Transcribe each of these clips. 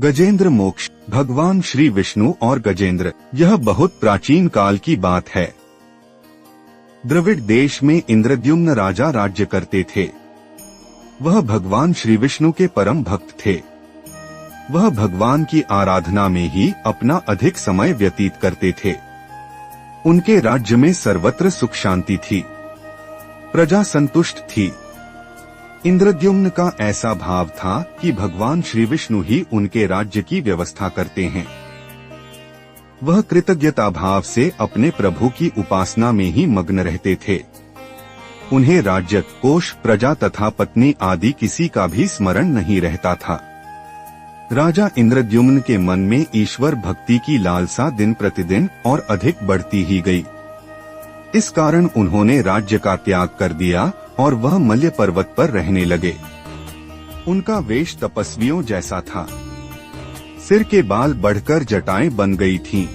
गजेंद्र मोक्ष। भगवान श्री विष्णु और गजेंद्र, यह बहुत प्राचीन काल की बात है। द्रविड़ देश में इंद्रद्युम्न राजा राज्य करते थे। वह भगवान श्री विष्णु के परम भक्त थे। वह भगवान की आराधना में ही अपना अधिक समय व्यतीत करते थे। उनके राज्य में सर्वत्र सुख शांति थी। प्रजा संतुष्ट थी। इंद्रद्युम्न का ऐसा भाव था कि भगवान श्री विष्णु ही उनके राज्य की व्यवस्था करते हैं। वह कृतज्ञता भाव से अपने प्रभु की उपासना में ही मग्न रहते थे। उन्हें राज्य, कोष, प्रजा तथा पत्नी आदि किसी का भी स्मरण नहीं रहता था। राजा इंद्रद्युम्न के मन में ईश्वर भक्ति की लालसा दिन प्रतिदिन और अधिक बढ़ती ही गई। इस कारण उन्होंने राज्य का त्याग कर दिया और वह मल्य पर्वत पर रहने लगे। उनका वेश तपस्वियों जैसा था। सिर के बाल बढ़कर जटाएं बन गई थीं।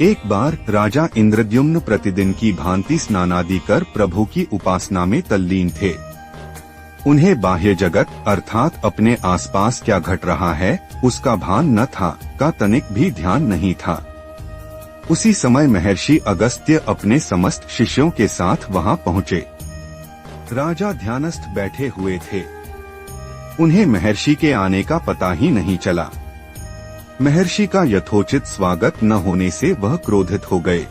एक बार राजा इंद्रद्युम्न प्रतिदिन की भांति स्नानादि कर प्रभु की उपासना में तल्लीन थे। उन्हें बाह्य जगत अर्थात अपने आसपास क्या घट रहा है उसका भान न था, का तनिक भी ध्यान नहीं था। उसी समय महर्षि अगस्त्य अपने समस्त शिष्यों के साथ वहां पहुँचे। राजा ध्यानस्थ बैठे हुए थे। उन्हें महर्षि के आने का पता ही नहीं चला। महर्षि का यथोचित स्वागत न होने से वह क्रोधित हो गए।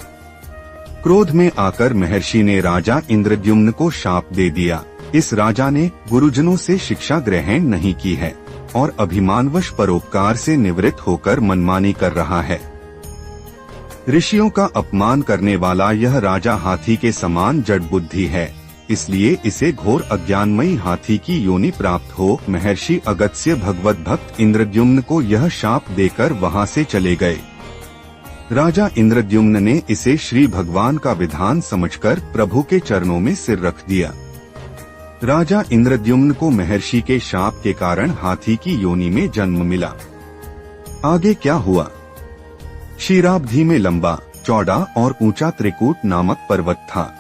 क्रोध में आकर महर्षि ने राजा इंद्रद्युम्न को शाप दे दिया। इस राजा ने गुरुजनों से शिक्षा ग्रहण नहीं की है और अभिमानवश परोपकार से निवृत्त होकर मनमानी कर रहा है। ऋषियों का अपमान करने वाला यह राजा हाथी के समान जड़ बुद्धि है, इसलिए इसे घोर अज्ञानमयी हाथी की योनि प्राप्त हो। महर्षि अगस्त्य भगवत भक्त इंद्रद्युम्न को यह शाप देकर वहां से चले गए। राजा इंद्रद्युम्न ने इसे श्री भगवान का विधान समझकर प्रभु के चरणों में सिर रख दिया। राजा इंद्रद्युम्न को महर्षि के शाप के कारण हाथी की योनि में जन्म मिला। आगे क्या हुआ? क्षीराब्धि में लंबा, चौड़ा और ऊंचा त्रिकूट नामक पर्वत था।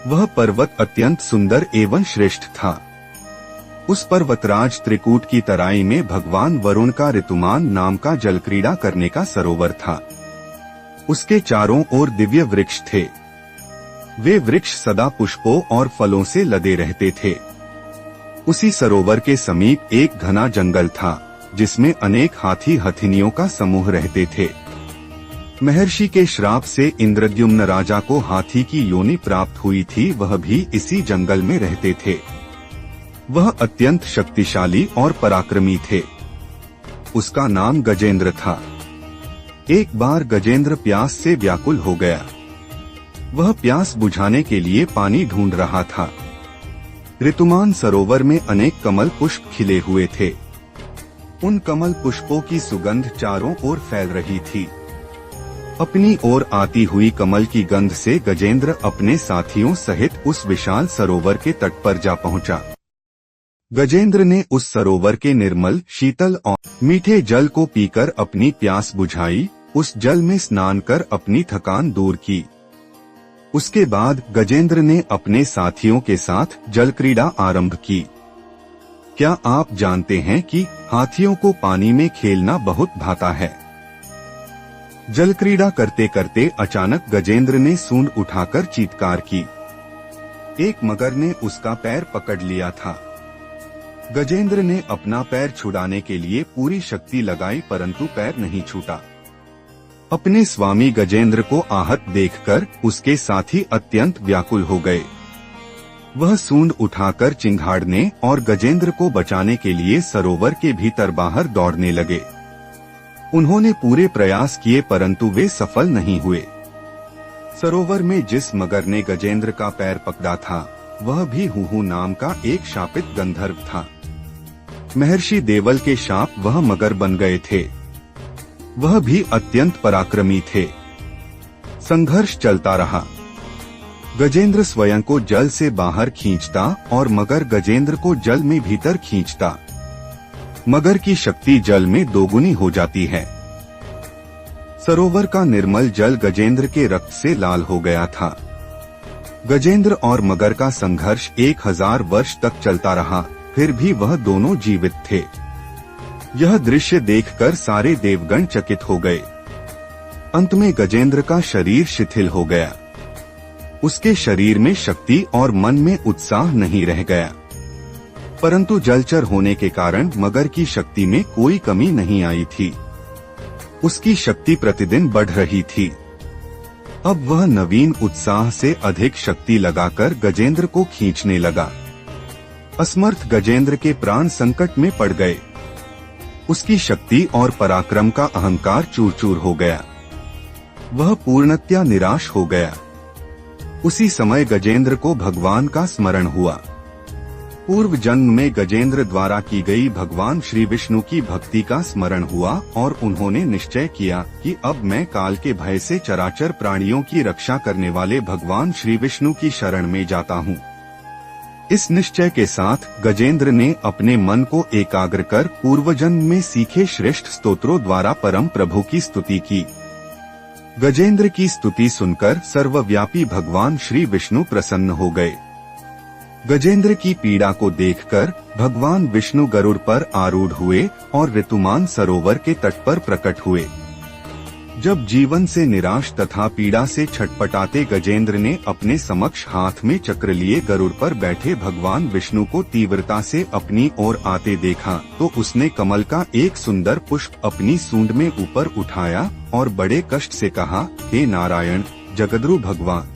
वह पर्वत अत्यंत सुंदर एवं श्रेष्ठ था। उस पर्वतराज त्रिकूट की तराई में भगवान वरुण का ऋतुमान नाम का जलक्रीड़ा करने का सरोवर था। उसके चारों ओर दिव्य वृक्ष थे। वे वृक्ष सदा पुष्पों और फलों से लदे रहते थे। उसी सरोवर के समीप एक घना जंगल था, जिसमें अनेक हाथी हथिनियों का समूह रहते थे। महर्षि के श्राप से इंद्रद्युम्न राजा को हाथी की योनि प्राप्त हुई थी। वह भी इसी जंगल में रहते थे। वह अत्यंत शक्तिशाली और पराक्रमी थे। उसका नाम गजेंद्र था। एक बार गजेंद्र प्यास से व्याकुल हो गया। वह प्यास बुझाने के लिए पानी ढूंढ रहा था। ऋतुमान सरोवर में अनेक कमल पुष्प खिले हुए थे। उन कमल पुष्पों की सुगंध चारों ओर फैल रही थी। अपनी ओर आती हुई कमल की गंध से गजेंद्र अपने साथियों सहित उस विशाल सरोवर के तट पर जा पहुंचा। गजेंद्र ने उस सरोवर के निर्मल, शीतल और मीठे जल को पीकर अपनी प्यास बुझाई। उस जल में स्नान कर अपनी थकान दूर की। उसके बाद गजेंद्र ने अपने साथियों के साथ जलक्रीड़ा आरंभ की। क्या आप जानते हैं कि हाथियों को पानी में खेलना बहुत भाता है? जलक्रीड़ा करते करते अचानक गजेंद्र ने सूंड उठाकर चीत्कार की। एक मगर ने उसका पैर पकड़ लिया था। गजेंद्र ने अपना पैर छुड़ाने के लिए पूरी शक्ति लगाई, परंतु पैर नहीं छूटा। अपने स्वामी गजेंद्र को आहत देखकर उसके साथी अत्यंत व्याकुल हो गए। वह सूंड उठाकर चिंघाड़ने और गजेंद्र को बचाने के लिए सरोवर के भीतर बाहर दौड़ने लगे। उन्होंने पूरे प्रयास किए, परंतु वे सफल नहीं हुए। सरोवर में जिस मगर ने गजेंद्र का पैर पकड़ा था, वह भी हुहू नाम का एक शापित गंधर्व था। महर्षि देवल के शाप वह मगर बन गए थे। वह भी अत्यंत पराक्रमी थे। संघर्ष चलता रहा। गजेंद्र स्वयं को जल से बाहर खींचता और मगर गजेंद्र को जल में भीतर खींचता। मगर की शक्ति जल में दोगुनी हो जाती है। सरोवर का निर्मल जल गजेंद्र के रक्त से लाल हो गया था। गजेंद्र और मगर का संघर्ष 1000 वर्ष तक चलता रहा, फिर भी वह दोनों जीवित थे। यह दृश्य देखकर सारे देवगण चकित हो गए। अंत में गजेंद्र का शरीर शिथिल हो गया। उसके शरीर में शक्ति और मन में उत्साह नहीं रह गया, परंतु जलचर होने के कारण मगर की शक्ति में कोई कमी नहीं आई थी। उसकी शक्ति प्रतिदिन बढ़ रही थी। अब वह नवीन उत्साह से अधिक शक्ति लगाकर गजेंद्र को खींचने लगा। असमर्थ गजेंद्र के प्राण संकट में पड़ गए। उसकी शक्ति और पराक्रम का अहंकार चूर चूर हो गया। वह पूर्णतया निराश हो गया। उसी समय गजेंद्र को भगवान का स्मरण हुआ। पूर्व जन्म में गजेंद्र द्वारा की गई भगवान श्री विष्णु की भक्ति का स्मरण हुआ और उन्होंने निश्चय किया कि अब मैं काल के भय से चराचर प्राणियों की रक्षा करने वाले भगवान श्री विष्णु की शरण में जाता हूँ। इस निश्चय के साथ गजेंद्र ने अपने मन को एकाग्र कर पूर्व जन्म में सीखे श्रेष्ठ स्तोत्रों द्वारा परम प्रभु की स्तुति की। गजेंद्र की स्तुति सुनकर सर्वव्यापी भगवान श्री विष्णु प्रसन्न हो गए। गजेंद्र की पीड़ा को देखकर भगवान विष्णु गरुड़ पर आरूढ़ हुए और ऋतुमान सरोवर के तट पर प्रकट हुए। जब जीवन से निराश तथा पीड़ा से छटपटाते गजेंद्र ने अपने समक्ष हाथ में चक्र लिए गरुड़ पर बैठे भगवान विष्णु को तीव्रता से अपनी ओर आते देखा तो उसने कमल का एक सुंदर पुष्प अपनी सूंड में ऊपर उठाया और बड़े कष्ट से कहा, हे नारायण जगद्गुरु भगवान,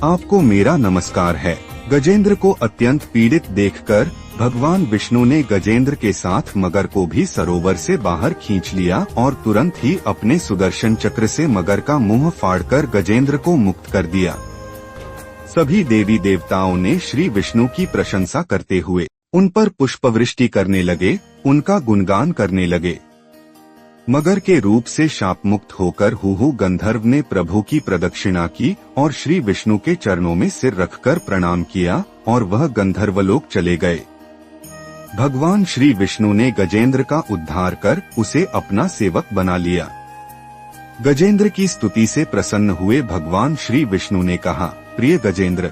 आपको मेरा नमस्कार है। गजेंद्र को अत्यंत पीड़ित देखकर भगवान विष्णु ने गजेंद्र के साथ मगर को भी सरोवर से बाहर खींच लिया और तुरंत ही अपने सुदर्शन चक्र से मगर का मुंह फाड़कर गजेंद्र को मुक्त कर दिया। सभी देवी देवताओं ने श्री विष्णु की प्रशंसा करते हुए उन पर पुष्पवृष्टि करने लगे, उनका गुणगान करने लगे। मगर के रूप से शाप मुक्त होकर हुहु गंधर्व ने प्रभु की प्रदक्षिणा की और श्री विष्णु के चरणों में सिर रखकर प्रणाम किया और वह गंधर्वलोक चले गए। भगवान श्री विष्णु ने गजेंद्र का उद्धार कर उसे अपना सेवक बना लिया। गजेंद्र की स्तुति से प्रसन्न हुए भगवान श्री विष्णु ने कहा, प्रिय गजेंद्र,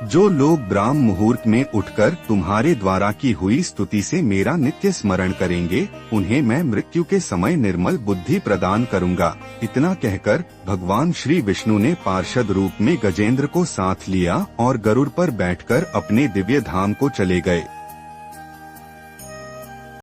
जो लोग ब्राह्म मुहूर्त में उठकर तुम्हारे द्वारा की हुई स्तुति से मेरा नित्य स्मरण करेंगे, उन्हें मैं मृत्यु के समय निर्मल बुद्धि प्रदान करूंगा। इतना कहकर भगवान श्री विष्णु ने पार्षद रूप में गजेंद्र को साथ लिया और गरुड़ पर बैठकर अपने दिव्य धाम को चले गए।